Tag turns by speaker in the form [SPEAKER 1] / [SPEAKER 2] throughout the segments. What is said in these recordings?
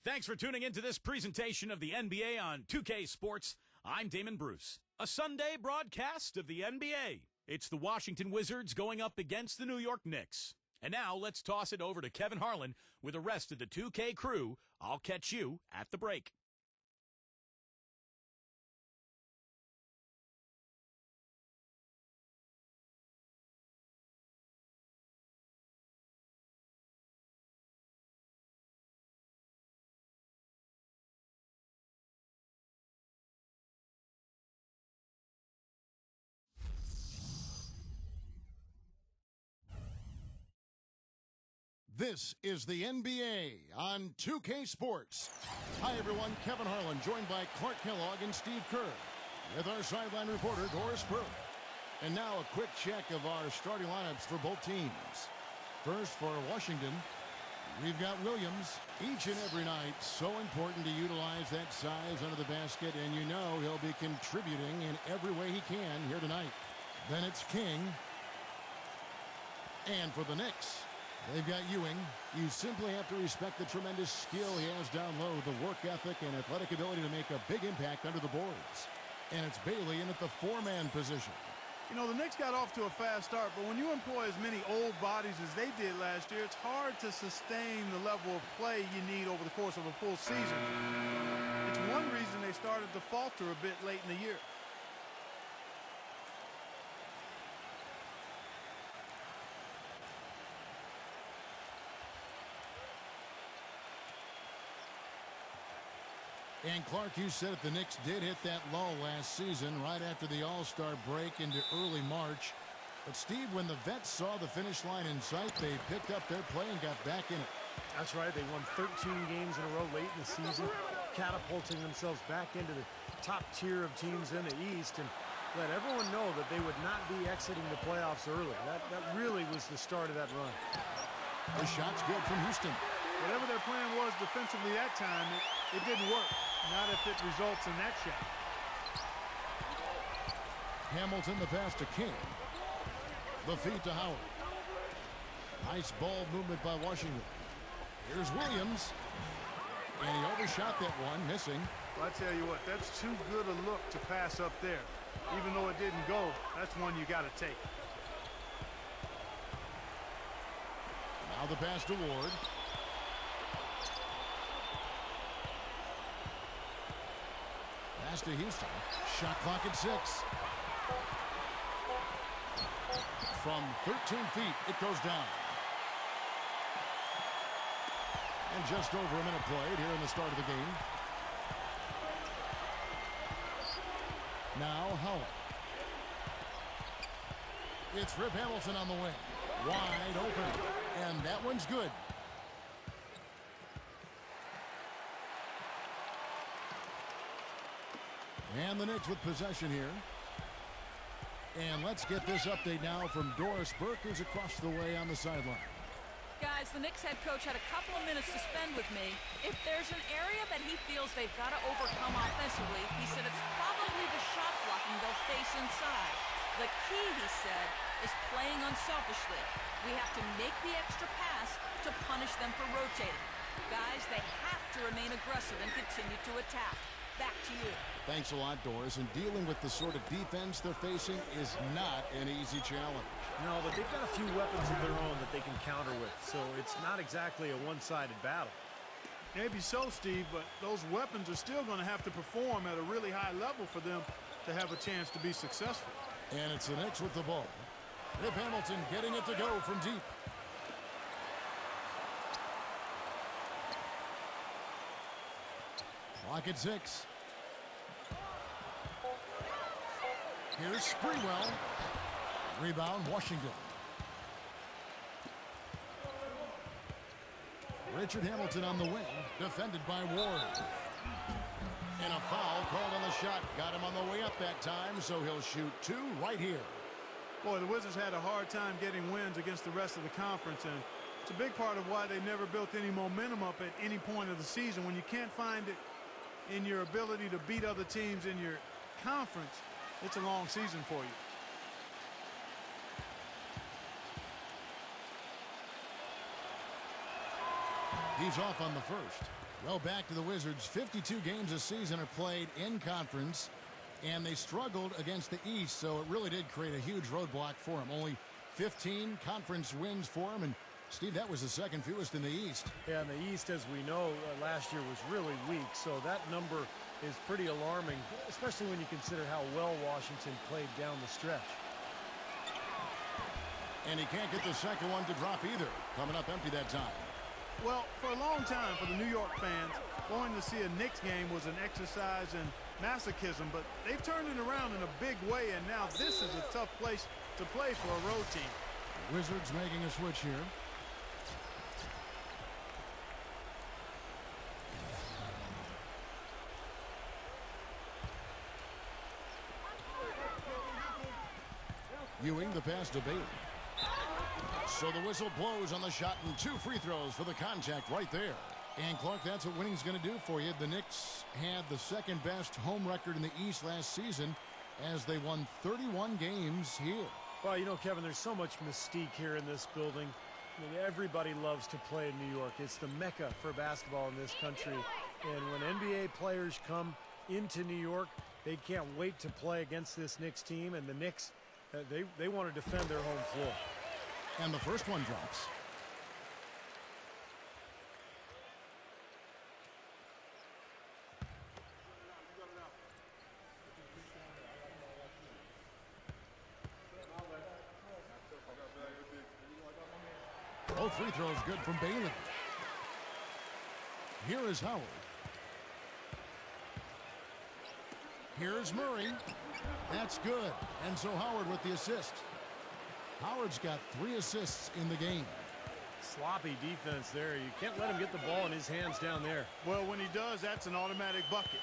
[SPEAKER 1] Thanks for tuning into this presentation of the NBA on 2K Sports. I'm Damon Bruce. A Sunday broadcast of the NBA. It's the Washington Wizards going up against the New York Knicks. And now let's toss it over to Kevin Harlan with the rest of the 2K crew. I'll catch you at the break.
[SPEAKER 2] This is the NBA on 2K Sports. Hi, everyone. Kevin Harlan, joined by Clark Kellogg and Steve Kerr, with our sideline reporter, Doris Burke. And now a quick check of our starting lineups for both teams. First, for Washington, we've got Williams each and every night. So important to utilize that size under the basket, and you know he'll be contributing in every way he can here tonight. Then it's King. And for the Knicks, they've got Ewing. You simply have to respect the tremendous skill he has down low, the work ethic and athletic ability to make a big impact under the boards. And it's Bailey in at the four-man position.
[SPEAKER 3] You know, the Knicks got off to a fast start, but when you employ as many old bodies as they did last year, it's hard to sustain the level of play you need over the course of a full season. It's one reason they started to falter a bit late in the year.
[SPEAKER 2] And Clark, you said it, the Knicks did hit that lull last season right after the All-Star break into early March. But Steve, when the vets saw the finish line in sight, they picked up their play and got back in it.
[SPEAKER 4] That's right. They won 13 games in a row late in the season, catapulting themselves back into the top tier of teams in the East, and let everyone know that they would not be exiting the playoffs early. That really was the start of that run.
[SPEAKER 2] The shot's good from Houston.
[SPEAKER 3] Whatever their plan was defensively that time, it didn't work. Not if it results in that shot.
[SPEAKER 2] Hamilton, the pass to King. The feed to Howard. Nice ball movement by Washington. Here's Williams. And he overshot that one, missing.
[SPEAKER 3] Well, I tell you what, that's too good a look to pass up there. Even though it didn't go, that's one you got to take.
[SPEAKER 2] Now the pass to Ward. Pass to Houston. Shot clock at 6. From 13 feet, it goes down. And just over a minute played here in the start of the game. Now Howard. It's Rip Hamilton on the wing. Wide open. And that one's good. And the Knicks with possession here. And let's get this update now from Doris Burke, who's across the way on the sideline.
[SPEAKER 5] Guys, the Knicks head coach had a couple of minutes to spend with me. If there's an area that he feels they've got to overcome offensively, he said it's probably the shot blocking they'll face inside. The key, he said, is playing unselfishly. We have to make the extra pass to punish them for rotating. Guys, they have to remain aggressive and continue to attack. Back to you.
[SPEAKER 2] Thanks a lot, Doris. And dealing with the sort of defense they're facing is not an easy challenge.
[SPEAKER 4] No, but they've got a few weapons of their own that they can counter with, so it's not exactly a one-sided battle.
[SPEAKER 3] Maybe so, Steve, but those weapons are still going to have to perform at a really high level for them to have a chance to be successful.
[SPEAKER 2] And it's the Knicks with the ball. Rip Hamilton getting it to go from deep. Clock at 6. Here's Sprewell. Rebound, Washington. Richard Hamilton on the wing, defended by Ward. And a foul called on the shot. Got him on the way up that time, so he'll shoot 2 right here.
[SPEAKER 3] Boy, the Wizards had a hard time getting wins against the rest of the conference, and it's a big part of why they never built any momentum up at any point of the season. When you can't find it in your ability to beat other teams in your conference, it's a long season for you.
[SPEAKER 2] He's off on the first. Well, back to the Wizards. 52 games this season are played in conference, and they struggled against the East, so it really did create a huge roadblock for them. Only 15 conference wins for them, and Steve, that was the second fewest in the East.
[SPEAKER 4] Yeah, and the East, as we know, last year was really weak, so that number is pretty alarming, especially when you consider how well Washington played down the stretch.
[SPEAKER 2] And he can't get the second one to drop either. Coming up empty that time.
[SPEAKER 3] Well, for a long time for the New York fans, going to see a Knicks game was an exercise in masochism, but they've turned it around in a big way, and now this is a tough place to play for a road team.
[SPEAKER 2] The Wizards making a switch here. Ewing, the pass to Bailey. So the whistle blows on the shot, and 2 free throws for the contact right there. And Clark, that's what winning's going to do for you. The Knicks had the second best home record in the East last season as they won 31 games here.
[SPEAKER 4] Well, you know, Kevin, there's so much mystique here in this building. I mean, everybody loves to play in New York. It's the mecca for basketball in this country. And when NBA players come into New York, they can't wait to play against this Knicks team. And the Knicks, they want to defend their home floor.
[SPEAKER 2] And the first one drops. Both free throws good from Bailey. Here is Howard. Here's Murray. That's good. And so Howard with the assist. Howard's got 3 assists in the game.
[SPEAKER 4] Sloppy defense there. You can't let him get the ball in his hands down there.
[SPEAKER 3] Well, when he does, that's an automatic bucket.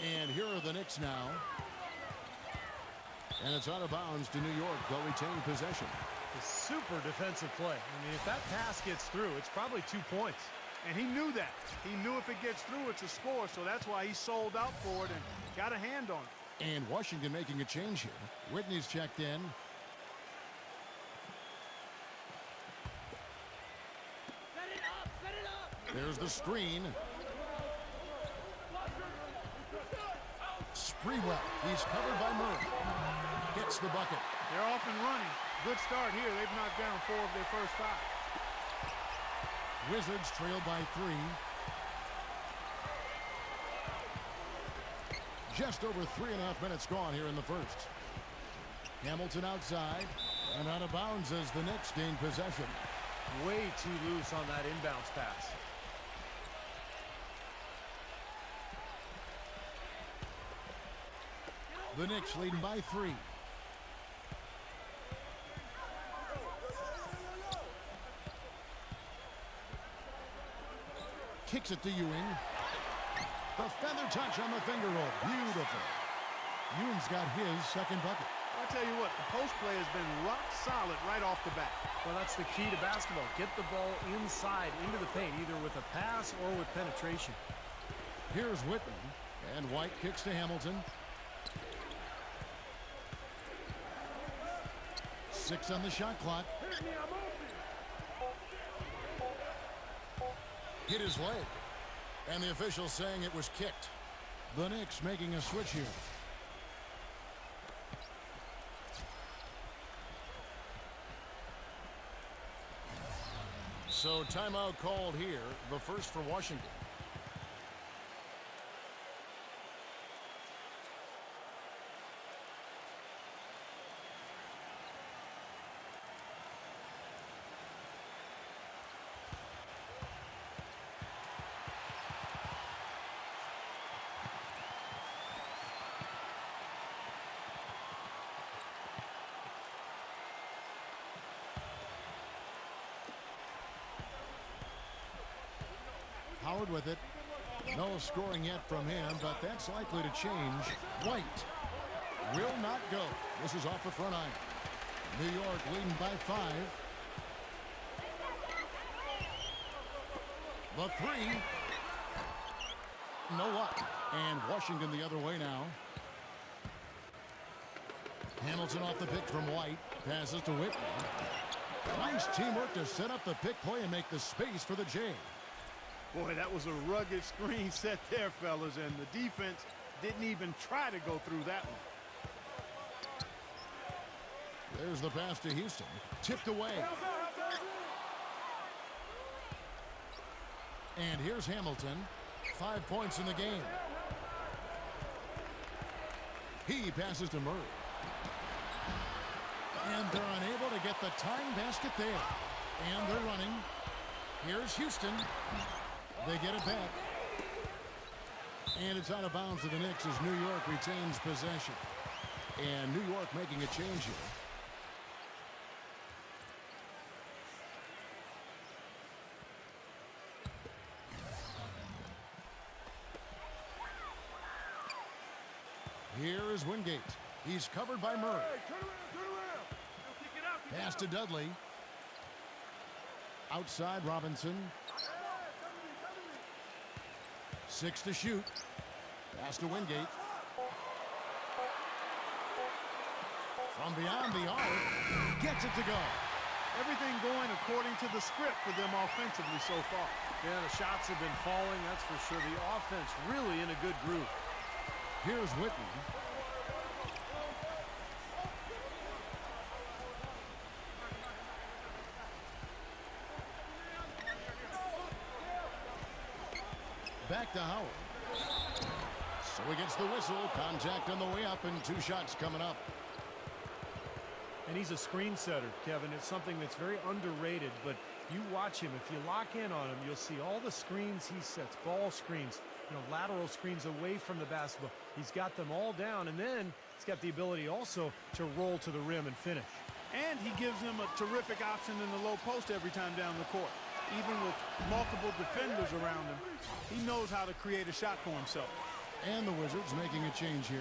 [SPEAKER 2] And here are the Knicks now. And it's out of bounds to New York. They'll retain possession.
[SPEAKER 4] A super defensive play. I mean, if that pass gets through, it's probably 2 points.
[SPEAKER 3] And he knew that. He knew if it gets through, it's a score, so that's why he sold out for it and got a hand on it.
[SPEAKER 2] And Washington making a change here. Whitney's checked in. There's the screen. Sprewell. He's covered by Murray. Gets the bucket.
[SPEAKER 3] They're off and running. Good start here. They've knocked down 4 of their first 5.
[SPEAKER 2] Wizards trail by 3. Just over 3.5 minutes gone here in the first. Hamilton outside. And out of bounds as the Knicks gain possession.
[SPEAKER 4] Way too loose on that inbounds pass.
[SPEAKER 2] The Knicks leading by 3. Kicks it to Ewing. The feather touch on the finger roll. Beautiful. Ewing's got his second bucket.
[SPEAKER 3] I'll tell you what, the post play has been rock solid right off the bat.
[SPEAKER 4] Well, that's the key to basketball. Get the ball inside, into the paint, either with a pass or with penetration.
[SPEAKER 2] Here's Whitman. And White kicks to Hamilton. 6 on the shot clock. Hit his leg. And the official saying it was kicked. The Knicks making a switch here. So timeout called here. The first for Washington. Howard with it. No scoring yet from him, but that's likely to change. White will not go. This is off the front iron. New York leading by 5. The 3. No luck. And Washington the other way now. Hamilton off the pick from White. Passes to Whitman. Nice teamwork to set up the pick play and make the space for the J.
[SPEAKER 3] Boy, that was a rugged screen set there, fellas, and the defense didn't even try to go through that one.
[SPEAKER 2] There's the pass to Houston. Tipped away. And here's Hamilton. 5 points in the game. He passes to Murray. And they're unable to get the tying basket there. And they're running. Here's Houston. They get it back. And it's out of bounds to the Knicks as New York retains possession. And New York making a change here. Here is Wingate. He's covered by Murray. Pass to Dudley. Outside Robinson. 6 to shoot. Pass to Wingate. From beyond the arc. Gets it to go.
[SPEAKER 3] Everything going according to the script for them offensively so far.
[SPEAKER 4] Yeah, the shots have been falling, that's for sure. The offense really in a good groove.
[SPEAKER 2] Here's Whitney. Back to Howard. So he gets the whistle. Contact on the way up and 2 shots coming up.
[SPEAKER 4] And he's a screen setter, Kevin. It's something that's very underrated, but you watch him. If you lock in on him, you'll see all the screens he sets, ball screens, lateral screens away from the basketball. He's got them all down, and then he's got the ability also to roll to the rim and finish.
[SPEAKER 3] And he gives them a terrific option in the low post every time down the court. Even with multiple defenders around him, he knows how to create a shot for himself.
[SPEAKER 2] And the Wizards making a change here.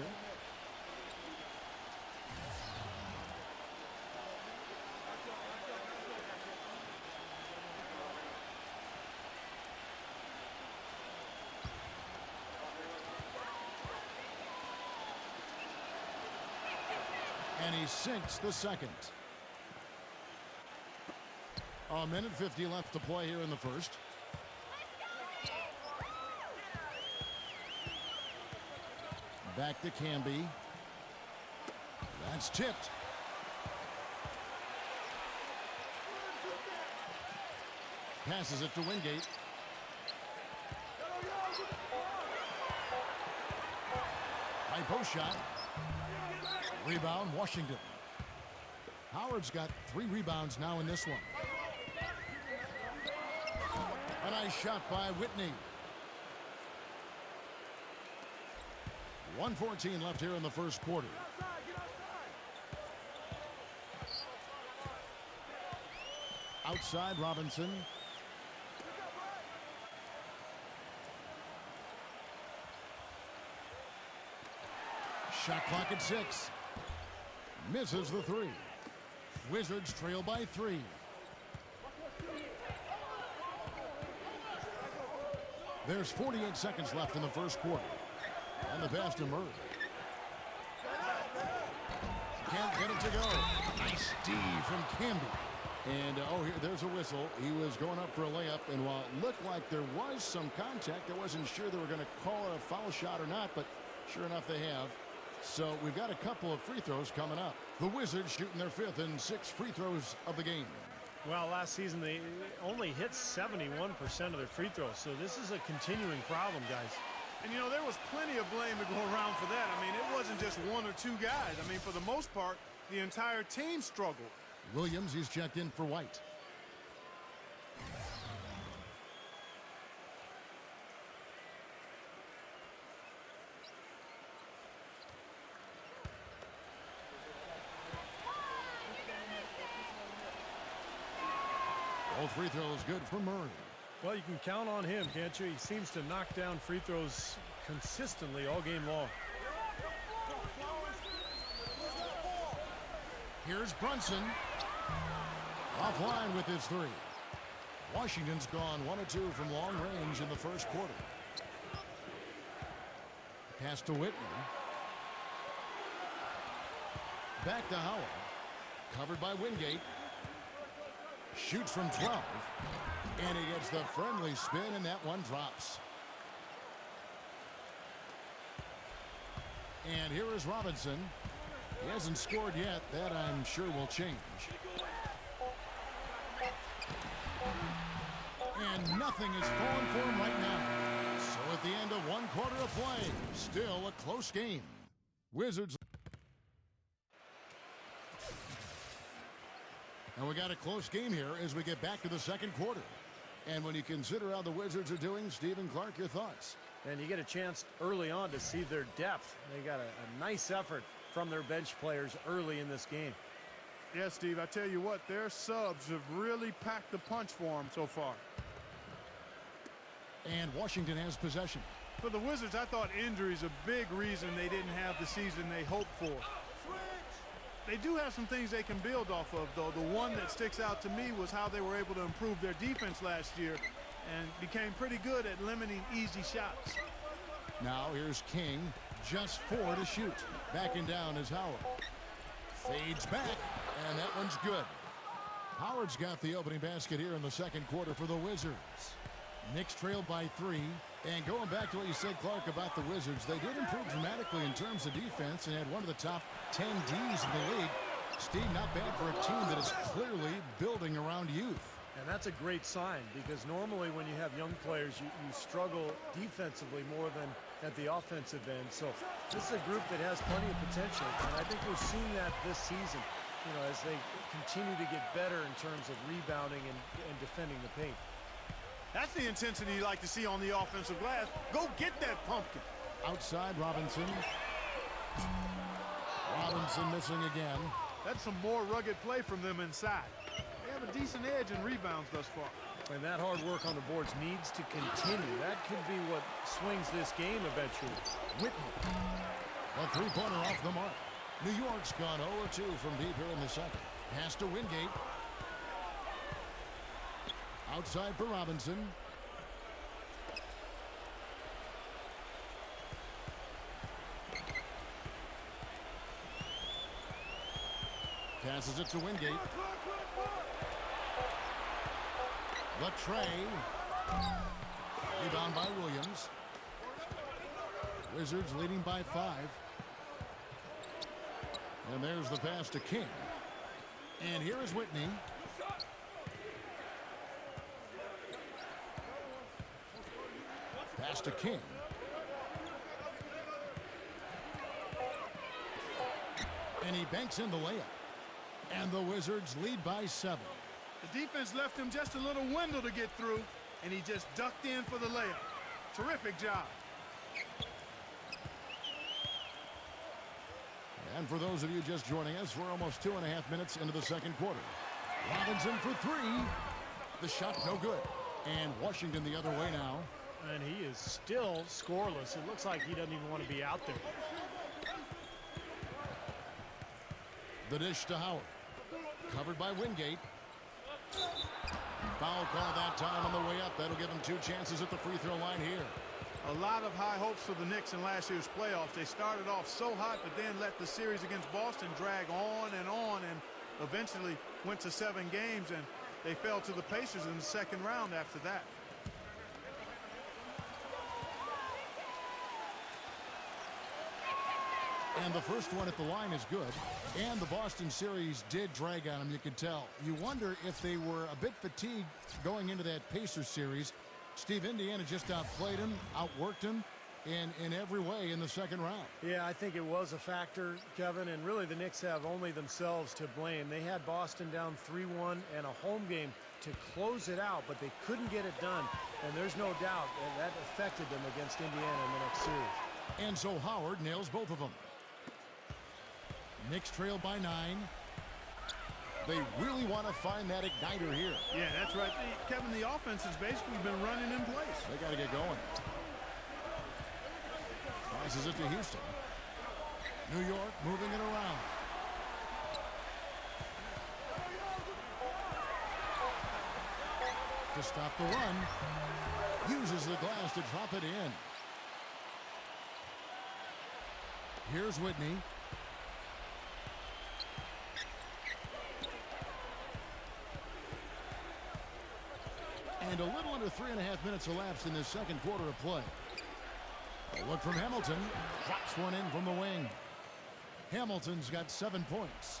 [SPEAKER 2] And he sinks the second. A minute 50 left to play here in the first. Back to Camby. That's tipped. Passes it to Wingate. High post shot. Rebound, Washington. Howard's got 3 rebounds now in this one. A nice shot by Whitney. 1:14 left here in the first quarter. Outside Robinson. Shot clock at 6. Misses the 3. Wizards trail by 3. There's 48 seconds left in the first quarter. And the pass to Murray. Can't get it to go. Nice D from Camby. And, there's a whistle. He was going up for a layup, and while it looked like there was some contact, I wasn't sure they were going to call it a foul shot or not, but sure enough they have. So we've got a couple of free throws coming up. The Wizards shooting their 5th and 6th free throws of the game.
[SPEAKER 4] Well, last season they only hit 71% of their free throws, so this is a continuing problem, guys.
[SPEAKER 3] And, there was plenty of blame to go around for that. I mean, it wasn't just 1 or 2 guys. I mean, for the most part, the entire team struggled.
[SPEAKER 2] Williams, he's checked in for White. All free throws good for Murray.
[SPEAKER 4] Well, you can count on him, can't you? He seems to knock down free throws consistently all game long.
[SPEAKER 2] Here's Brunson. Offline with his 3. Washington's gone 1 or 2 from long range in the first quarter. Pass to Whitney. Back to Howard. Covered by Wingate. Shoots from 12. And he gets the friendly spin, and that one drops. And here is Robinson. He hasn't scored yet. That, I'm sure, will change. And nothing is falling for him right now. So at the end of one quarter of play, still a close game. Wizards. And we got a close game here as we get back to the second quarter. And when you consider how the Wizards are doing, Stephen Clark, your thoughts?
[SPEAKER 4] And you get a chance early on to see their depth. They got a nice effort from their bench players early in this game.
[SPEAKER 3] Yeah, Steve, I tell you what, their subs have really packed the punch for them so far.
[SPEAKER 2] And Washington has possession.
[SPEAKER 3] For the Wizards, I thought injuries a big reason they didn't have the season they hoped for. They do have some things they can build off of, though. The one that sticks out to me was how they were able to improve their defense last year and became pretty good at limiting easy shots.
[SPEAKER 2] Now here's King, just 4 to shoot. Backing down is Howard. Fades back, and that one's good. Howard's got the opening basket here in the second quarter for the Wizards. Knicks trailed by 3. And going back to what you said, Clark, about the Wizards, they did improve dramatically in terms of defense and had one of the top 10 Ds in the league. Steve, not bad for a team that is clearly building around youth.
[SPEAKER 4] And that's a great sign, because normally when you have young players, you struggle defensively more than at the offensive end. So this is a group that has plenty of potential, and I think we're seeing that this season, as they continue to get better in terms of rebounding and defending the paint.
[SPEAKER 3] That's the intensity you like to see on the offensive glass. Go get that pumpkin.
[SPEAKER 2] Outside, Robinson. Robinson missing again.
[SPEAKER 3] That's some more rugged play from them inside. They have a decent edge in rebounds thus far.
[SPEAKER 4] And that hard work on the boards needs to continue. That could be what swings this game eventually.
[SPEAKER 2] Whitney. A three-pointer off the mark. New York's gone 0-2 from deep here in the second. Pass to Wingate. Outside for Robinson. Passes it to Wingate. Latre. Rebound by Williams. Wizards leading by 5. And there's the pass to King. And here is Whitney. Pass to King. And he banks in the layup. And the Wizards lead by 7.
[SPEAKER 3] The defense left him just a little window to get through, and he just ducked in for the layup. Terrific job.
[SPEAKER 2] And for those of you just joining us, we're almost 2.5 minutes into the second quarter. Robinson for 3. The shot no good. And Washington the other way now.
[SPEAKER 4] And he is still scoreless. It looks like he doesn't even want to be out there.
[SPEAKER 2] The dish to Howard. Covered by Wingate. Foul call that time on the way up. That'll give him 2 chances at the free throw line here.
[SPEAKER 3] A lot of high hopes for the Knicks in last year's playoffs. They started off so hot, but then let the series against Boston drag on, and eventually went to 7 games, and they fell to the Pacers in the second round after that.
[SPEAKER 2] And the first one at the line is good. And the Boston series did drag on them, you could tell. You wonder if they were a bit fatigued going into that Pacers series. Steve, Indiana just outplayed him, outworked him in every way in the second round.
[SPEAKER 4] Yeah, I think it was a factor, Kevin, and really the Knicks have only themselves to blame. They had Boston down 3-1 and a home game to close it out, but they couldn't get it done. And there's no doubt that affected them against Indiana in the next series.
[SPEAKER 2] And so Howard nails both of them. Knicks trail by 9. They really want to find that igniter here.
[SPEAKER 3] Yeah, that's right. Kevin, the offense has basically been running in place.
[SPEAKER 2] They got to get going. Passes it to Houston. New York moving it around. To stop the run. Uses the glass to drop it in. Here's Whitney. a little under 3.5 minutes elapsed in this second quarter of play. A look from Hamilton. Drops one in from the wing. Hamilton's got 7 points.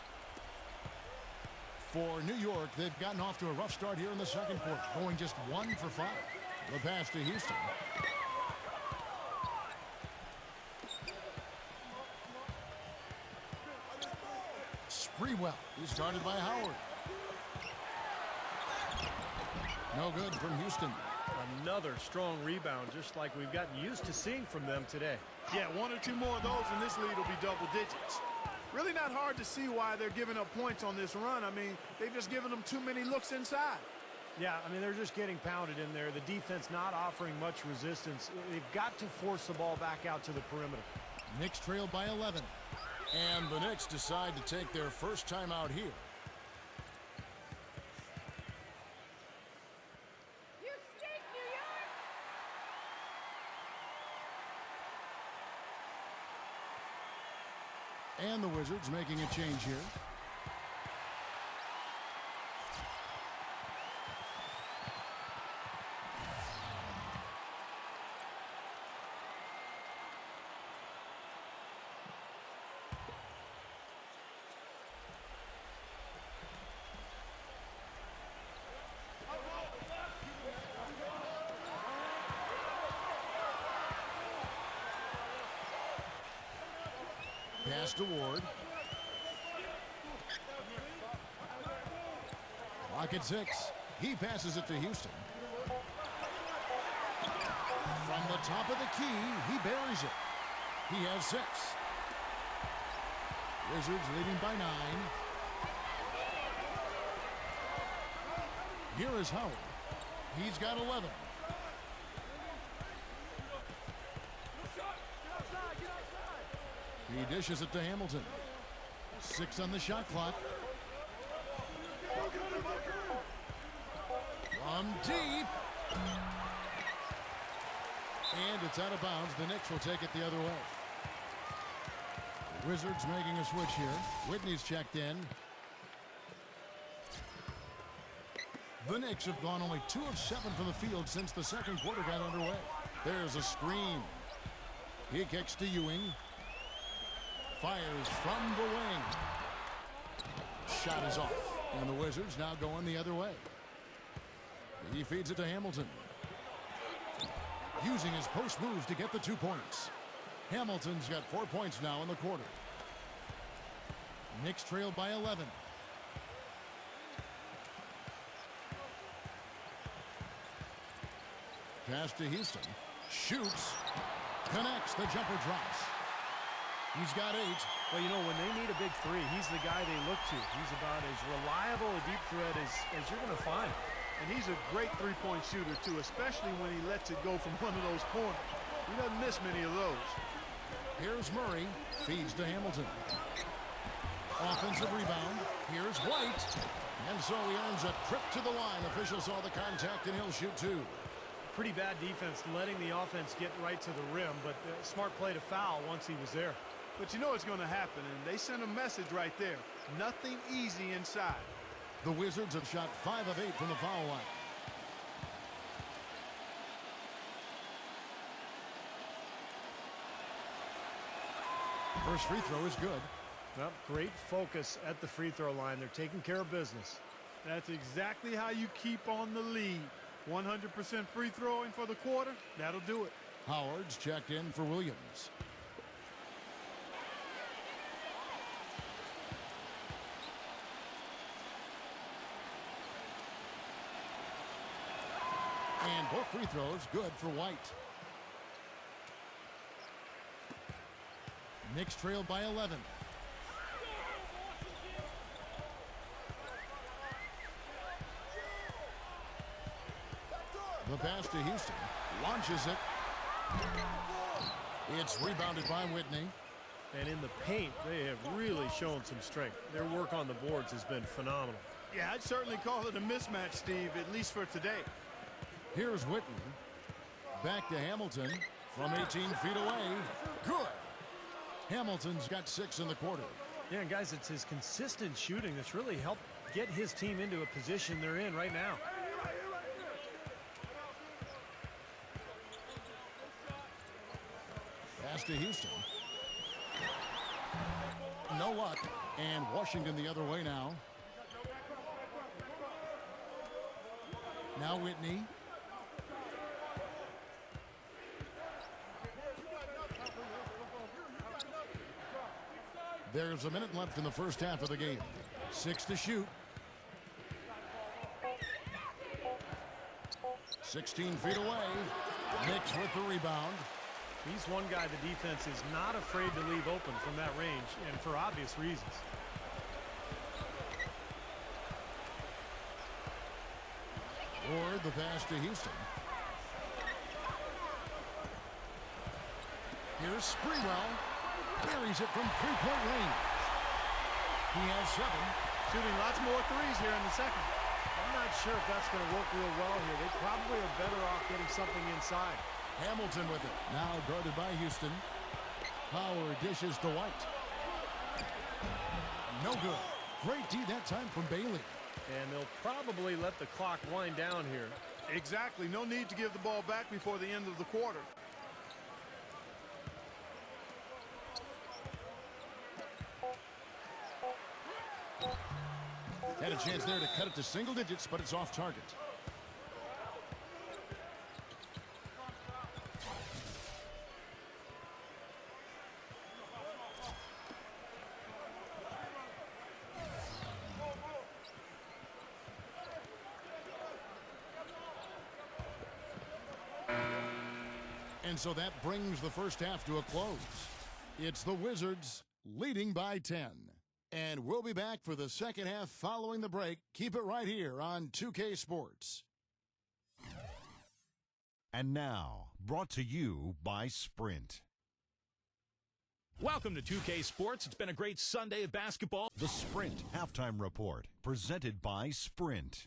[SPEAKER 2] For New York, they've gotten off to a rough start here in the second quarter, going just 1 for 5. The pass to Houston. Sprewell. He's started by Howard. No good from Houston.
[SPEAKER 4] Another strong rebound, just like we've gotten used to seeing from them today.
[SPEAKER 3] Yeah, 1 or 2 more of those, and this lead will be double digits. Really not hard to see why they're giving up points on this run. I mean, they've just given them too many looks inside.
[SPEAKER 4] Yeah, I mean, they're just getting pounded in there. The defense not offering much resistance. They've got to force the ball back out to the perimeter.
[SPEAKER 2] Knicks trail by 11. And the Knicks decide to take their first time out here. And the Wizards making a change here. Pass to Ward. Clock at 6. He passes it to Houston. From the top of the key, he buries it. He has 6. Wizards leading by 9. Here is Howard. He's got 11. He dishes it to Hamilton. 6 on the shot clock. From deep. And it's out of bounds. The Knicks will take it the other way. The Wizards making a switch here. Whitney's checked in. The Knicks have gone only 2 of 7 from the field since the second quarter got underway. There's a screen. He kicks to Ewing. Fires from the wing. Shot is off. And the Wizards now going the other way. He feeds it to Hamilton. Using his post moves to get the 2 points. Hamilton's got 4 points now in the quarter. Knicks trail by 11. Pass to Houston. Shoots. Connects. The jumper drops. He's got 8.
[SPEAKER 4] Well, you know, when they need a big 3, he's the guy they look to. He's about as reliable a deep threat as you're going to find.
[SPEAKER 3] And he's a great three-point shooter, too, especially when he lets it go from one of those corners. He doesn't miss many of those.
[SPEAKER 2] Here's Murray. Feeds to Hamilton. Offensive rebound. Here's White. And so he earns a trip to the line. Officials saw the contact, and he'll shoot 2.
[SPEAKER 4] Pretty bad defense letting the offense get right to the rim, but smart play to foul once he was there.
[SPEAKER 3] But you know it's going to happen, and they sent a message right there. Nothing easy inside.
[SPEAKER 2] The Wizards have shot 5 of 8 from the foul line. First free throw is good.
[SPEAKER 4] Well, great focus at the free throw line. They're taking care of business.
[SPEAKER 3] That's exactly how you keep on the lead. 100% free throwing for the quarter, that'll do it.
[SPEAKER 2] Howard's checked in for Williams. And both free throws good for White. Knicks trail by 11. The pass to Houston. Launches it. It's rebounded by Whitney.
[SPEAKER 4] And in the paint, they have really shown some strength. Their work on the boards has been phenomenal.
[SPEAKER 3] Yeah, I'd certainly call it a mismatch, Steve, at least for today.
[SPEAKER 2] Here's Whitney. Back to Hamilton from 18 feet away. Good. Hamilton's got 6 in the quarter.
[SPEAKER 4] Yeah, and guys, it's his consistent shooting that's really helped get his team into a position they're in right now.
[SPEAKER 2] pass to Houston. No luck. And Washington the other way now. Now Whitney. There's a minute left in the first half of the game. 6 to shoot. 16 feet away. Knicks with the rebound.
[SPEAKER 4] He's one guy the defense is not afraid to leave open from that range, and for obvious reasons.
[SPEAKER 2] Or the pass to Houston. Here's Sprewell. Buries it from three-point range. He has 7.
[SPEAKER 3] Shooting lots more threes here in the second.
[SPEAKER 4] I'm not sure if that's going to work real well here. They probably are better off getting something inside.
[SPEAKER 2] Hamilton with it. Now guarded by Houston. Howard dishes to White. No good. Great D that time from Bailey.
[SPEAKER 4] And they'll probably let the clock wind down here.
[SPEAKER 3] Exactly. No need to give the ball back before the end of the quarter.
[SPEAKER 2] Had a chance there to cut it to single digits, but it's off target. And so that brings the first half to a close. It's the Wizards leading by 10. And we'll be back for the second half following the break. Keep it right here on 2K Sports.
[SPEAKER 6] And now, brought to you by Sprint.
[SPEAKER 1] Welcome to 2K Sports. It's been a great Sunday of basketball.
[SPEAKER 6] The Sprint Halftime Report, presented by Sprint.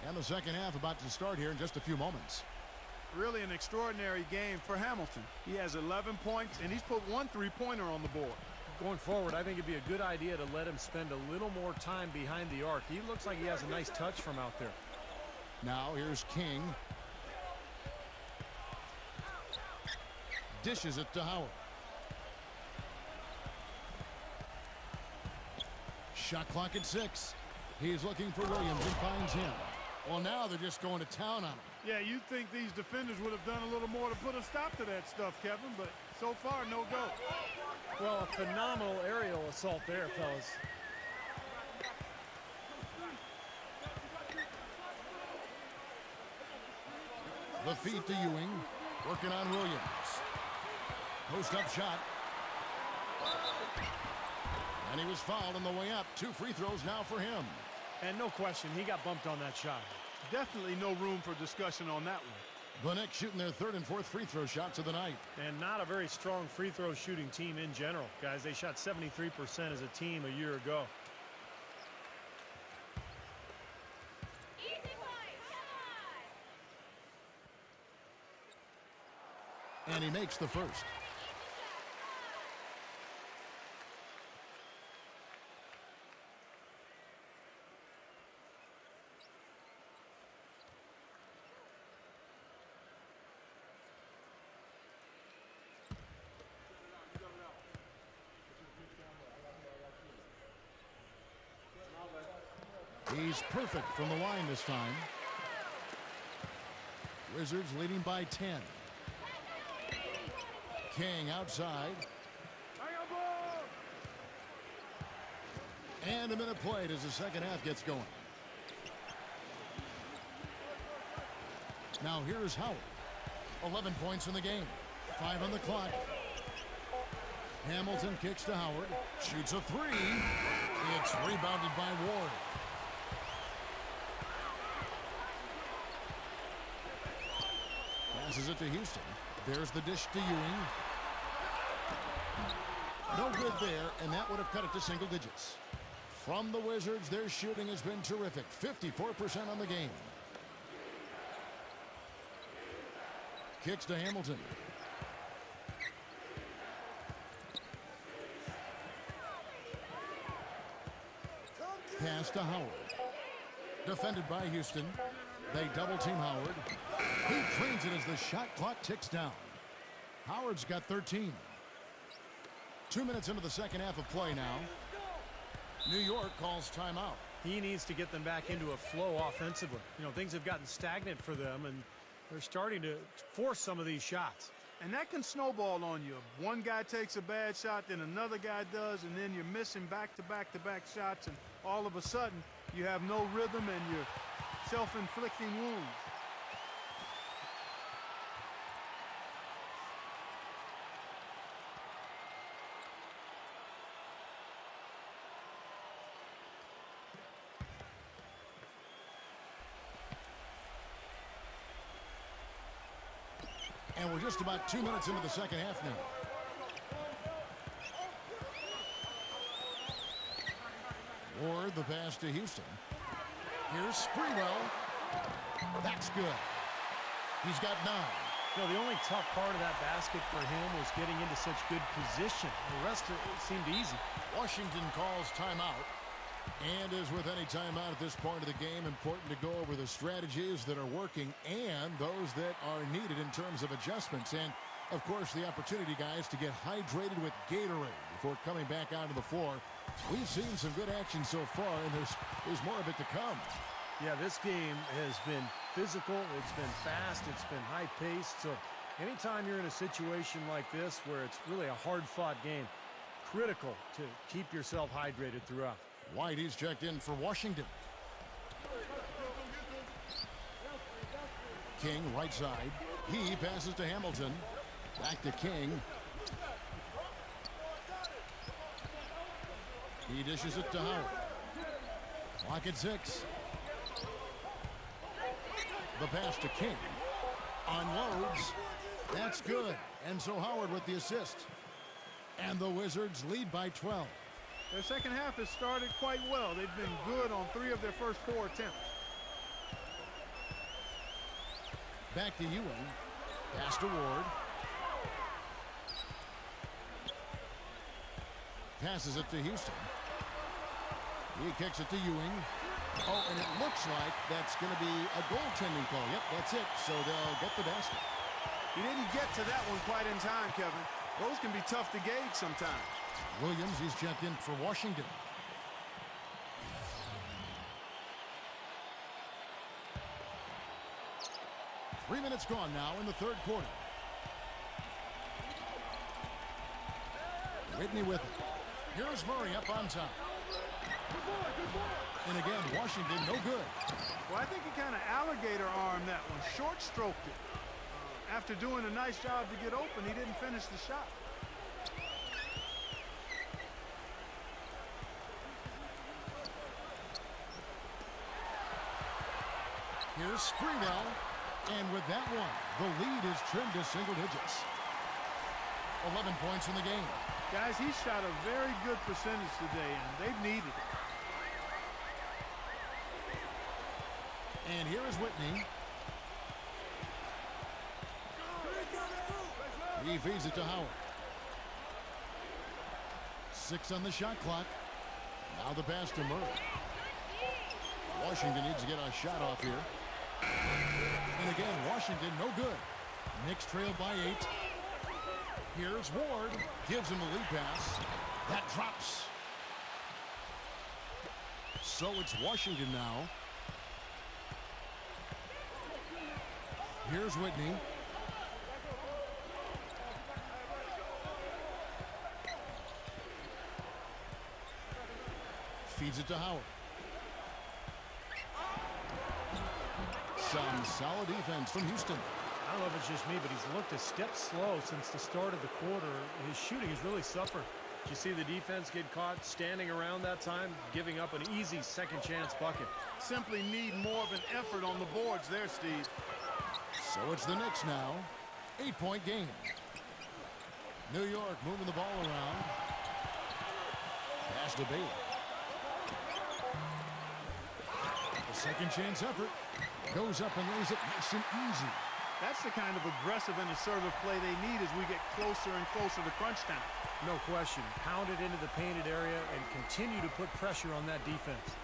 [SPEAKER 2] And the second half about to start here in just a few moments.
[SPEAKER 3] Really an extraordinary game for Hamilton. He has 11 points, and he's put 1 3-pointer on the board.
[SPEAKER 4] Going forward, I think it'd be a good idea to let him spend a little more time behind the arc. He looks like he has a nice touch from out there.
[SPEAKER 2] Now here's King. Dishes it to Howard. Shot clock at 6. He's looking for Williams and finds him. Well, now they're just going to town on him.
[SPEAKER 3] Yeah, you'd think these defenders would have done a little more to put a stop to that stuff, Kevin, but so far, no go.
[SPEAKER 4] Well, a phenomenal aerial assault there, fellas.
[SPEAKER 2] The feed to Ewing. Working on Williams. Post-up shot. And he was fouled on the way up. 2 free throws now for him.
[SPEAKER 4] And no question, he got bumped on that shot.
[SPEAKER 3] Definitely no room for discussion on that one.
[SPEAKER 2] The Knicks shooting their 3rd and 4th free throw shots of the night.
[SPEAKER 4] And not a very strong free throw shooting team in general. Guys, they shot 73% as a team a year ago.
[SPEAKER 2] And he makes the first. He's perfect from the line this time. Wizards leading by 10. King outside. And a minute played as the second half gets going. Now here's Howard. 11 points in the game. 5 on the clock. Hamilton kicks to Howard. Shoots a 3. It's rebounded by Ward. Passes it to Houston. There's the dish to Ewing. No good there, and that would have cut it to single digits. From the Wizards, their shooting has been terrific. 54% on the game. Kicks to Hamilton. Pass to Howard. Defended by Houston. They double team Howard. He drains it as the shot clock ticks down. Howard's got 13. 2 minutes into the second half of play now. New York calls timeout.
[SPEAKER 4] He needs to get them back into a flow offensively. You know, things have gotten stagnant for them, and they're starting to force some of these shots.
[SPEAKER 3] And that can snowball on you. One guy takes a bad shot, then another guy does, and then you're missing back-to-back-to-back shots, and all of a sudden, you have no rhythm and you're self-inflicting wounds.
[SPEAKER 2] And we're just about 2 minutes into the second half now. Ward, the pass to Houston. Here's Sprewell. That's good. He's got 9.
[SPEAKER 4] You know, the only tough part of that basket for him was getting into such good position. The rest of it seemed easy.
[SPEAKER 2] Washington calls timeout. And as with any timeout at this point of the game, important to go over the strategies that are working and those that are needed in terms of adjustments. And, of course, the opportunity, guys, to get hydrated with Gatorade before coming back onto the floor. We've seen some good action so far, and there's more of it to come.
[SPEAKER 4] Yeah, this game has been physical, it's been fast, it's been high-paced. So anytime you're in a situation like this where it's really a hard-fought game, critical to keep yourself hydrated throughout.
[SPEAKER 2] White, he's checked in for Washington. King, right side. He passes to Hamilton. Back to King. He dishes it to Howard. Clock at 6. The pass to King. Unloads. That's good. And so Howard with the assist. And the Wizards lead by 12.
[SPEAKER 3] Their second half has started quite well. They've been good on 3 of their first 4 attempts.
[SPEAKER 2] Back to Ewing. Pass to Ward. Passes it to Houston. He kicks it to Ewing. Oh, and it looks like that's going to be a goaltending call. Yep, that's it. So they'll get the basket.
[SPEAKER 3] He didn't get to that one quite in time, Kevin. Those can be tough to gauge sometimes.
[SPEAKER 2] Williams, he's checked in for Washington. Three minutes gone now in the third quarter. Whitney with it. Here's Murray up on top. And again, Washington no good.
[SPEAKER 3] Well, I think he kind of alligator armed that one, short stroked it. After doing a nice job to get open, he didn't finish the shot.
[SPEAKER 2] Here's Sprewell, and with that one, the lead is trimmed to single digits. 11 points in the game.
[SPEAKER 3] Guys, he shot a very good percentage today, and they've needed it.
[SPEAKER 2] And here is Whitney. He feeds it to Howard. 6 on the shot clock. Now the pass to Murray. Washington needs to get a shot off here. And again, Washington no good. Knicks trailed by 8. Here's Ward. Gives him the lead pass. That drops. So it's Washington now. Here's Whitney. Feeds it to Howard. Some solid defense from Houston.
[SPEAKER 4] I don't know if it's just me, but he's looked a step slow since the start of the quarter. His shooting has really suffered. Did you see the defense get caught standing around that time, giving up an easy second chance bucket?
[SPEAKER 3] Simply need more of an effort on the boards there, Steve.
[SPEAKER 2] So it's the Knicks now. 8-point game. New York moving the ball around. Pass to Bailey. The second chance effort. Goes up and lays it nice and easy.
[SPEAKER 3] That's the kind of aggressive and assertive play they need as we get closer and closer to crunch time.
[SPEAKER 4] No question. Pound it into the painted area and continue to put pressure on that defense.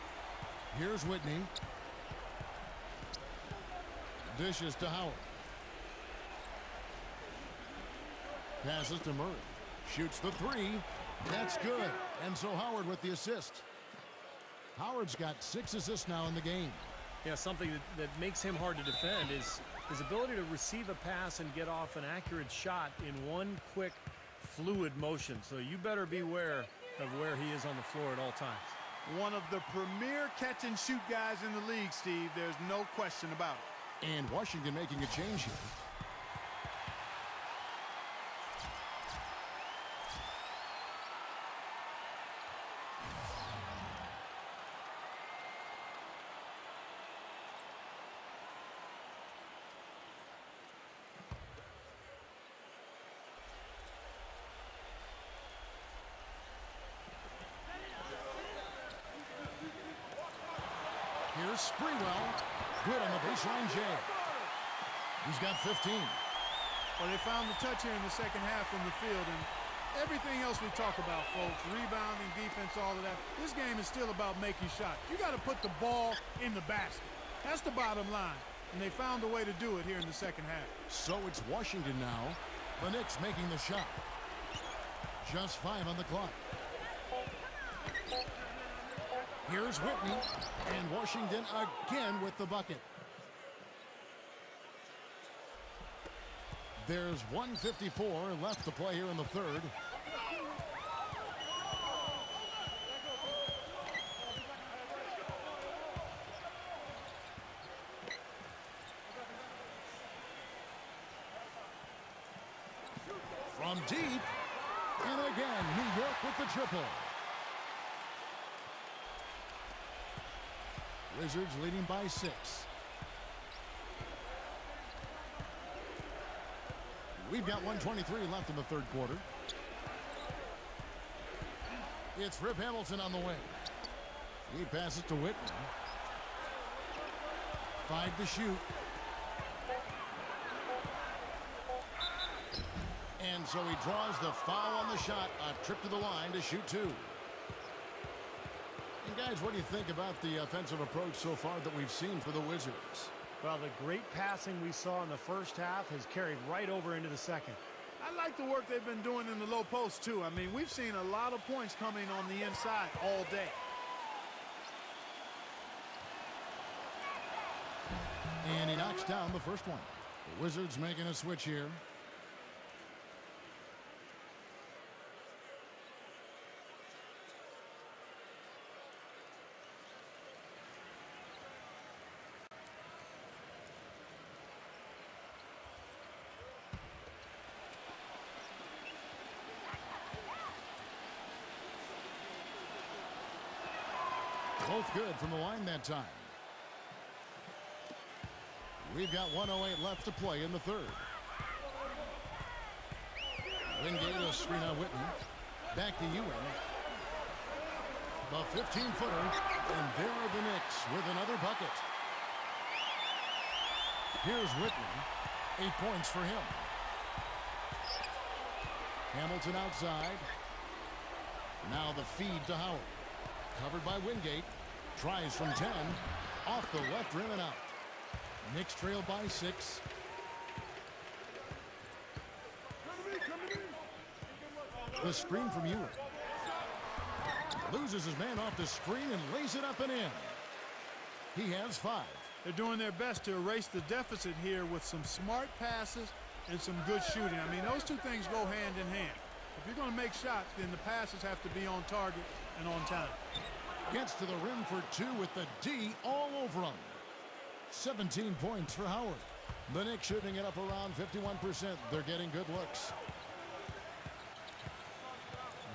[SPEAKER 2] Here's Whitney. Dishes to Howard. Passes to Murray. Shoots the three. That's good. And so Howard with the assist. Howard's got 6 assists now in the game.
[SPEAKER 4] Yeah, something that makes him hard to defend is his ability to receive a pass and get off an accurate shot in one quick, fluid motion. So you better beware of where he is on the floor at all times.
[SPEAKER 3] One of the premier catch-and-shoot guys in the league, Steve. There's no question about it.
[SPEAKER 2] And Washington making a change here. Here's Sprewell. Good on the baseline jam. He's got 15.
[SPEAKER 3] Well, they found the touch here in the second half from the field, and everything else we talk about, folks, rebounding, defense, all of that, this game is still about making shots. You got to put the ball in the basket. That's the bottom line, and they found a way to do it here in the second half.
[SPEAKER 2] So it's Washington now. The Knicks making the shot. Just 5 on the clock. Here's Whitney, and Washington again with the bucket. There's 1:54 left to play here in the third. From deep, and again, New York with the triple. Wizards leading by 6. We've got 1:23 left in the third quarter. It's Rip Hamilton on the way. He passes to Whitman. 5 to shoot. And so he draws the foul on the shot. A trip to the line to shoot 2. And guys, what do you think about the offensive approach so far that we've seen for the Wizards?
[SPEAKER 4] Well, the great passing we saw in the first half has carried right over into the second.
[SPEAKER 3] I like the work they've been doing in the low post, too. I mean, we've seen a lot of points coming on the inside all day.
[SPEAKER 2] And he knocks down the first one. The Wizards making a switch here. Both good from the line that time. We've got 1:08 left to play in the third. Wingate a screen on Whitney. Back to Ewing. The 15-footer. And there are the Knicks with another bucket. Here's Whitney. 8 points for him. Hamilton outside. Now the feed to Howard. Covered by Wingate. Tries from 10. Off the left rim and out. Knicks trail by 6. The screen from Ewing. Loses his man off the screen and lays it up and in. He has 5.
[SPEAKER 3] They're doing their best to erase the deficit here with some smart passes and some good shooting. I mean, those two things go hand in hand. If you're going to make shots, then the passes have to be on target and on time.
[SPEAKER 2] Gets to the rim for 2 with the D all over him. 17 points for Howard. The Knicks shooting it up around 51%. They're getting good looks.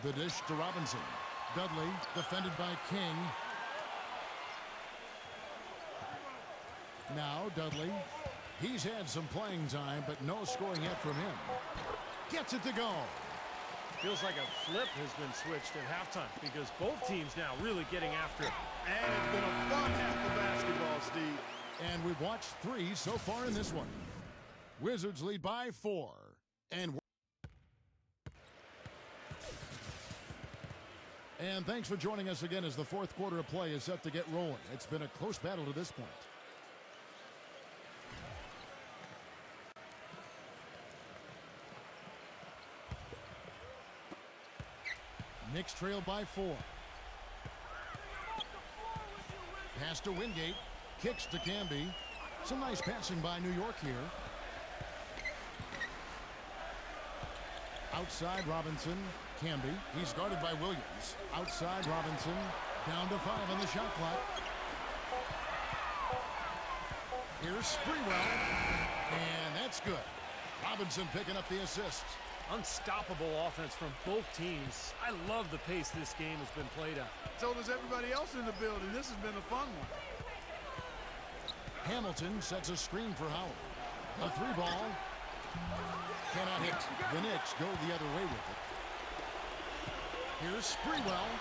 [SPEAKER 2] The dish to Robinson. Dudley defended by King. Now Dudley. He's had some playing time, but no scoring yet from him. Gets it to go.
[SPEAKER 4] Feels like a flip has been switched at halftime because both teams now really getting after it.
[SPEAKER 3] And it's been a fun half of basketball, Steve.
[SPEAKER 2] And we've watched 3 so far in this one. Wizards lead by 4. And thanks for joining us again as the fourth quarter of play is set to get rolling. It's been a close battle to this point. Knicks trail by 4. Pass to Wingate. Kicks to Camby. Some nice passing by New York here. Outside Robinson. Camby. He's guarded by Williams. Outside Robinson. Down to 5 on the shot clock. Here's Sprewell. And that's good. Robinson picking up the assist.
[SPEAKER 4] Unstoppable offense from both teams. I love the pace this game has been played at.
[SPEAKER 3] So does everybody else in the building. This has been a fun one.
[SPEAKER 2] Hamilton sets a screen for Howard. A 3-ball. Cannot hit. The Knicks go the other way with it. Here's Sprewell.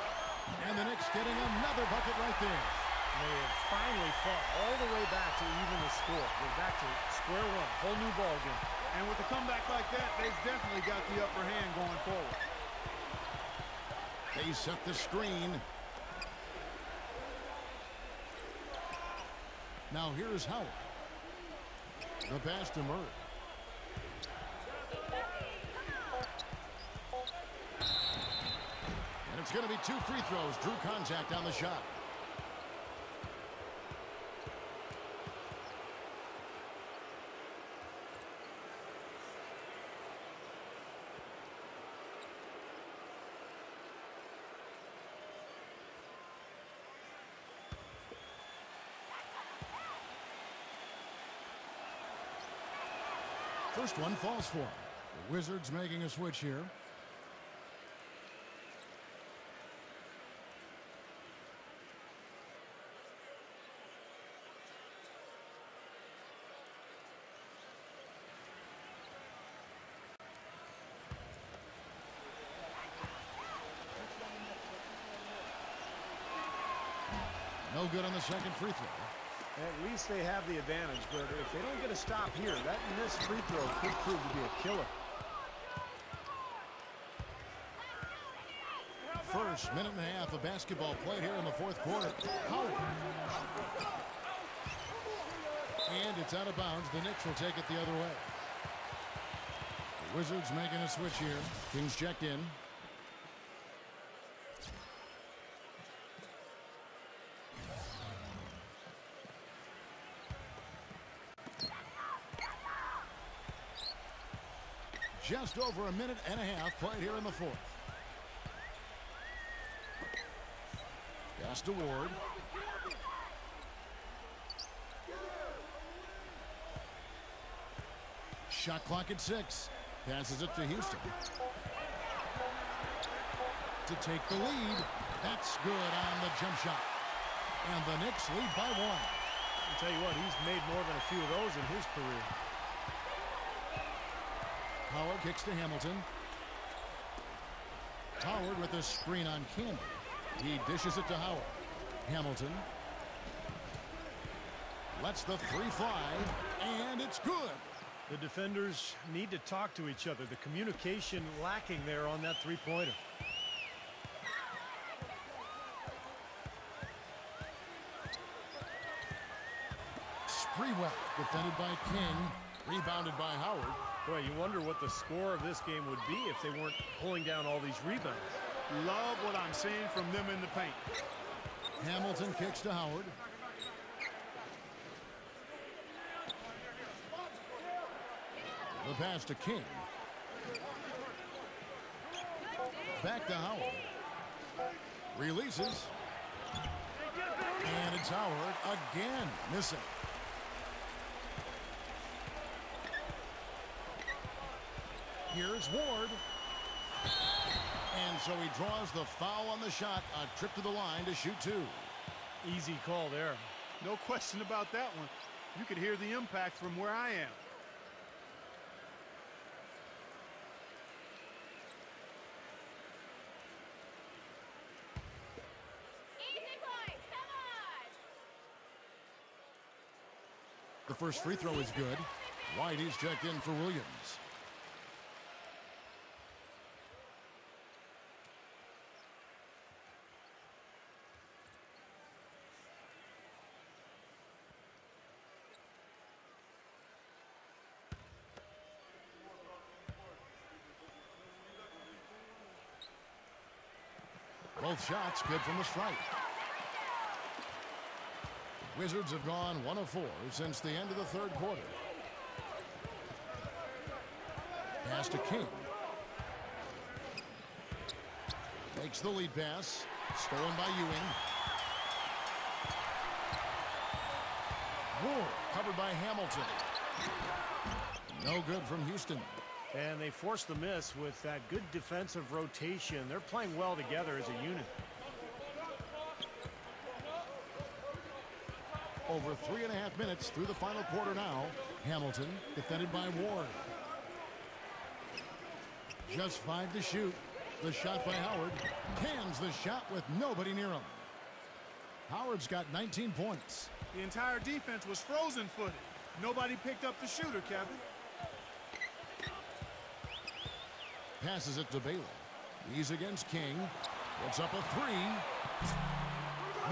[SPEAKER 2] And the Knicks getting another bucket right there.
[SPEAKER 4] They have finally fought all the way back to even the score. We're back to square one. Whole new ball game.
[SPEAKER 3] And with a comeback like that, they've definitely got the upper hand going forward.
[SPEAKER 2] They set the screen. Now here's Howard. The pass to Murray. And it's going to be 2 free throws. Drew contact on the shot. First one falls for him. The Wizards making a switch here. No good on the second free throw.
[SPEAKER 4] At least they have the advantage, but if they don't get a stop here, that missed free throw could prove to be a killer.
[SPEAKER 2] First minute and a half of basketball played here in the fourth quarter. Howard. And it's out of bounds. The Knicks will take it the other way. The Wizards making a switch here. Kings checked in. Just over a minute and a half played here in the fourth. Pass to Ward. Shot clock at 6. Passes it to Houston. To take the lead. That's good on the jump shot. And the Knicks lead by 1.
[SPEAKER 4] I'll tell you what, he's made more than a few of those in his career.
[SPEAKER 2] Howard kicks to Hamilton. Howard with a screen on Camby. He dishes it to Howard. Hamilton lets the 3 fly, and it's good.
[SPEAKER 4] The defenders need to talk to each other. The communication lacking there on that three-pointer.
[SPEAKER 2] Sprewell defended by King. Rebounded by Howard.
[SPEAKER 4] Boy, you wonder what the score of this game would be if they weren't pulling down all these rebounds.
[SPEAKER 3] Love what I'm seeing from them in the paint.
[SPEAKER 2] Hamilton kicks to Howard. The pass to King. Back to Howard. Releases. And it's Howard again missing. Here's Ward. And so he draws the foul on the shot. A trip to the line to shoot 2.
[SPEAKER 4] Easy call there.
[SPEAKER 3] No question about that one. You could hear the impact from where I am.
[SPEAKER 2] The first free throw is good. White, he's checked in for Williams. Both shots good from the stripe. Wizards have gone 1 of 4 since the end of the third quarter. Pass to King. Makes the lead pass. Stolen by Ewing. Ward covered by Hamilton. No good from Houston.
[SPEAKER 4] And they forced the miss with that good defensive rotation. They're playing well together as a unit.
[SPEAKER 2] Over 3.5 minutes through the final quarter now. Hamilton defended by Ward. Just 5 to shoot. The shot by Howard. Cans the shot with nobody near him. Howard's got 19 points.
[SPEAKER 3] The entire defense was frozen-footed. Nobody picked up the shooter, Kevin.
[SPEAKER 2] Passes it to Bailey. He's against King. Puts up a 3.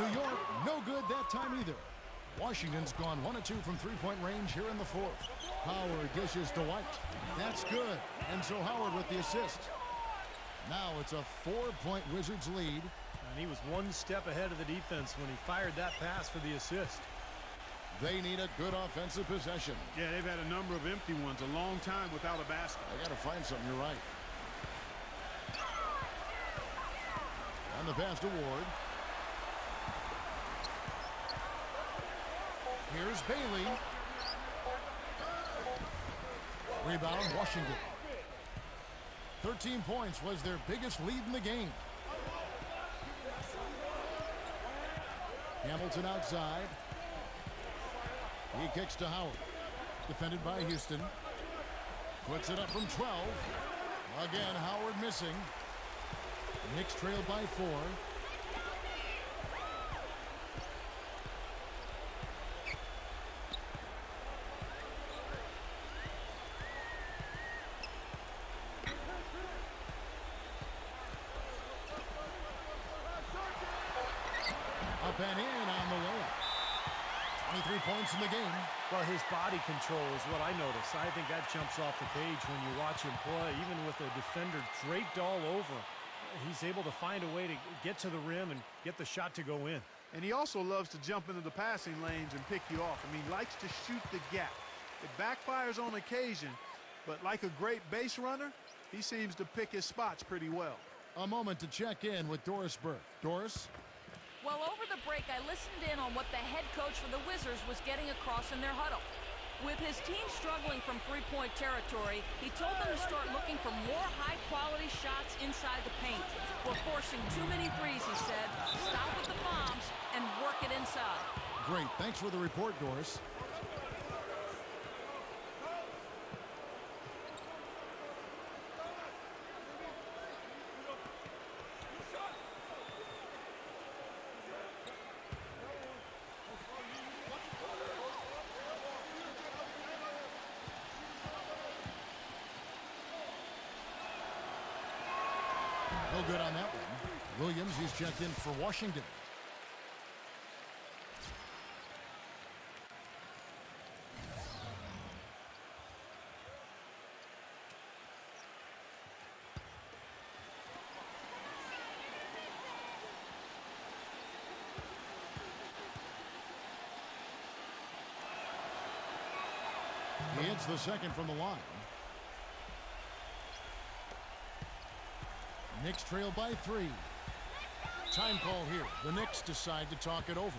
[SPEAKER 2] New York, no good that time either. Washington's gone 1 of 2 from three-point range here in the fourth. Howard dishes to White. That's good. And so Howard with the assist. Now it's a 4-point Wizards lead.
[SPEAKER 4] And he was 1 step ahead of the defense when he fired that pass for the assist.
[SPEAKER 2] They need a good offensive possession.
[SPEAKER 3] Yeah, they've had a number of empty ones, a long time without a basket.
[SPEAKER 2] They got to find something, you're right. And the pass to Ward. Here's Bailey. Rebound, Washington. 13 points was their biggest lead in the game. Hamilton outside. He kicks to Howard. Defended by Houston. Puts it up from 12. Again, Howard missing. Knicks trailed by 4. Up and in on the layup. 23 points in the game.
[SPEAKER 4] Well, his body control is what I notice. I think that jumps off the page when you watch him play. Even with a defender draped all over him, he's able to find a way to get to the rim and get the shot to go in.
[SPEAKER 3] And he also loves to jump into the passing lanes and pick you off. I mean, he likes to shoot the gap. It backfires on occasion, but like a great base runner, he seems to pick his spots pretty well.
[SPEAKER 2] A moment to check in with Doris Burke. Doris?
[SPEAKER 5] Well, over the break, I listened in on what the head coach for the Wizards was getting across in their huddle. With his team struggling from three-point territory, he told them to start looking for more high-quality shots inside the paint. We're forcing too many threes, he said. Stop with the bombs and work it inside.
[SPEAKER 2] Great. Thanks for the report, Doris. No good on that one. Williams, he's checked in for Washington. He hits the second from the line. Knicks trail by 3. Time call here. The Knicks decide to talk it over.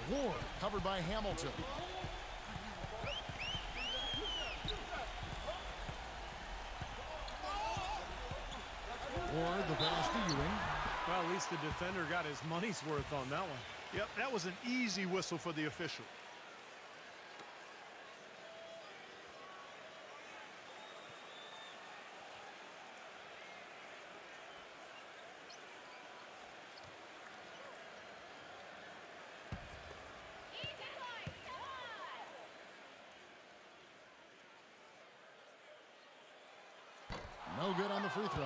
[SPEAKER 2] Ward covered by Hamilton. Ward the pass to Ewing.
[SPEAKER 4] Well, at least the defender got his money's worth on that one.
[SPEAKER 3] Yep, that was an easy whistle for the official.
[SPEAKER 2] good on the free throw.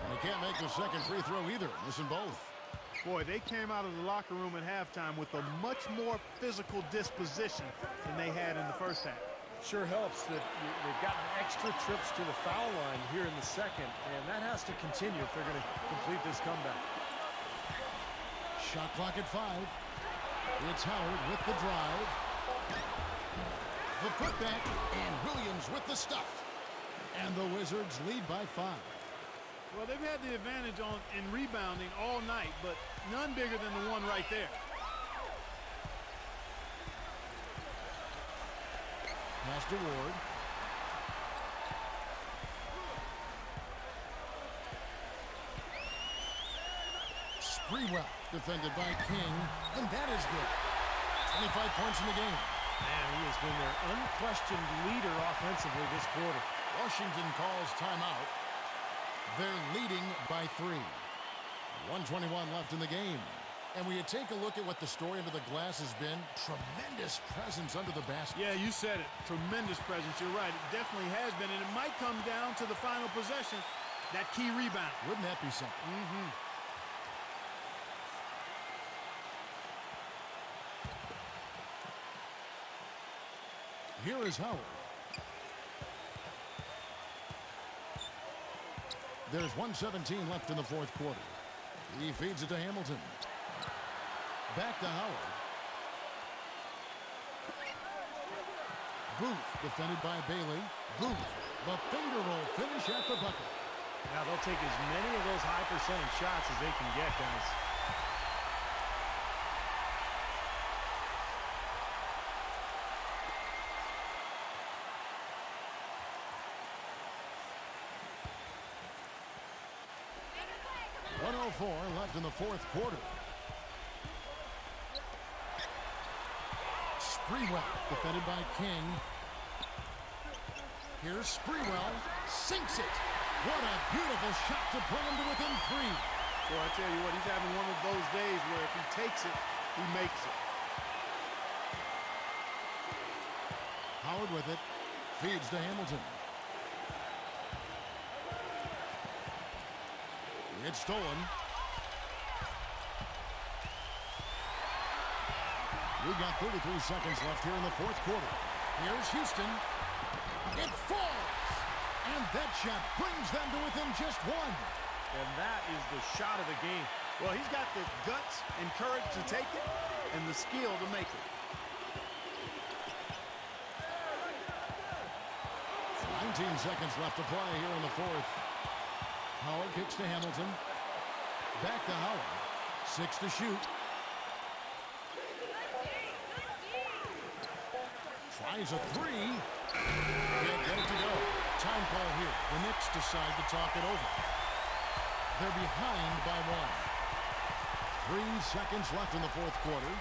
[SPEAKER 2] And he can't make the second free throw either, missing both.
[SPEAKER 3] Boy, they came out of the locker room at halftime with a much more physical disposition than they had in the first half.
[SPEAKER 4] Sure helps that they've gotten extra trips to the foul line here in the second, and that has to continue if they're going to complete this comeback.
[SPEAKER 2] Shot clock at 5. It's Howard with the drive. The putback, and Williams with the stuff. And the Wizards lead by 5.
[SPEAKER 3] Well, they've had the advantage in rebounding all night, but none bigger than the one right there.
[SPEAKER 2] Pass to Ward. Sprewell defended by King, and that is good. 25 points in the game.
[SPEAKER 4] Man, he has been their unquestioned leader offensively this quarter.
[SPEAKER 2] Washington calls timeout. They're leading by 3. 1:21 left in the game. And when you take a look at what the story under the glass has been, tremendous presence under the basket.
[SPEAKER 3] Yeah, you said it. Tremendous presence. You're right. It definitely has been, and it might come down to the final possession, that key rebound.
[SPEAKER 2] Wouldn't that be something?
[SPEAKER 3] Mm-hmm.
[SPEAKER 2] Here is Howard. There's 1:17 left in the fourth quarter. He feeds it to Hamilton. Back to Howard. Booth defended by Bailey. Booth, the finger roll finish at the bucket.
[SPEAKER 4] Now they'll take as many of those high percentage shots as they can get, guys.
[SPEAKER 2] .104 left in the fourth quarter. Sprewell defended by King. Here's Sprewell, sinks it. What a beautiful shot to bring him to within 3.
[SPEAKER 3] Boy, I tell you what, he's having one of those days where if he takes it, he makes it.
[SPEAKER 2] Howard with it, feeds to Hamilton. It's stolen. We've got 33 seconds left here in the fourth quarter. Here's Houston. It falls! And that shot brings them to within just 1.
[SPEAKER 4] And that is the shot of the game.
[SPEAKER 3] Well, he's got the guts and courage to take it and the skill to make it.
[SPEAKER 2] 19 seconds left to play here in the fourth. Howard kicks to Hamilton. Back to Howard. 6 to shoot. Tries a 3. Can't get it to go. Time call here. The Knicks decide to talk it over. They're behind by 1. 3 seconds left in the fourth quarter.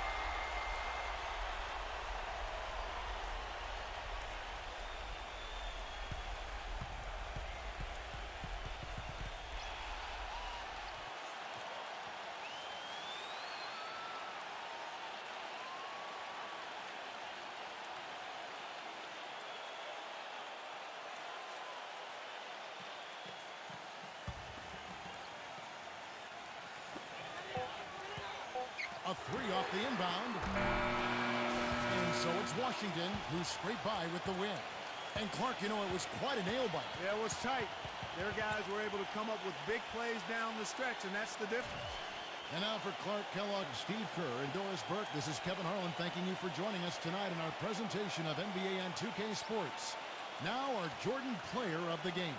[SPEAKER 2] A 3 off the inbound. And so it's Washington who scraped by with the win. And Clark, you know, it was quite a nail-biter.
[SPEAKER 3] Yeah, it was tight. Their guys were able to come up with big plays down the stretch, and that's the difference.
[SPEAKER 2] And now for Clark Kellogg, Steve Kerr, and Doris Burke, this is Kevin Harlan thanking you for joining us tonight in our presentation of NBA on 2K Sports. Now our Jordan Player of the Game.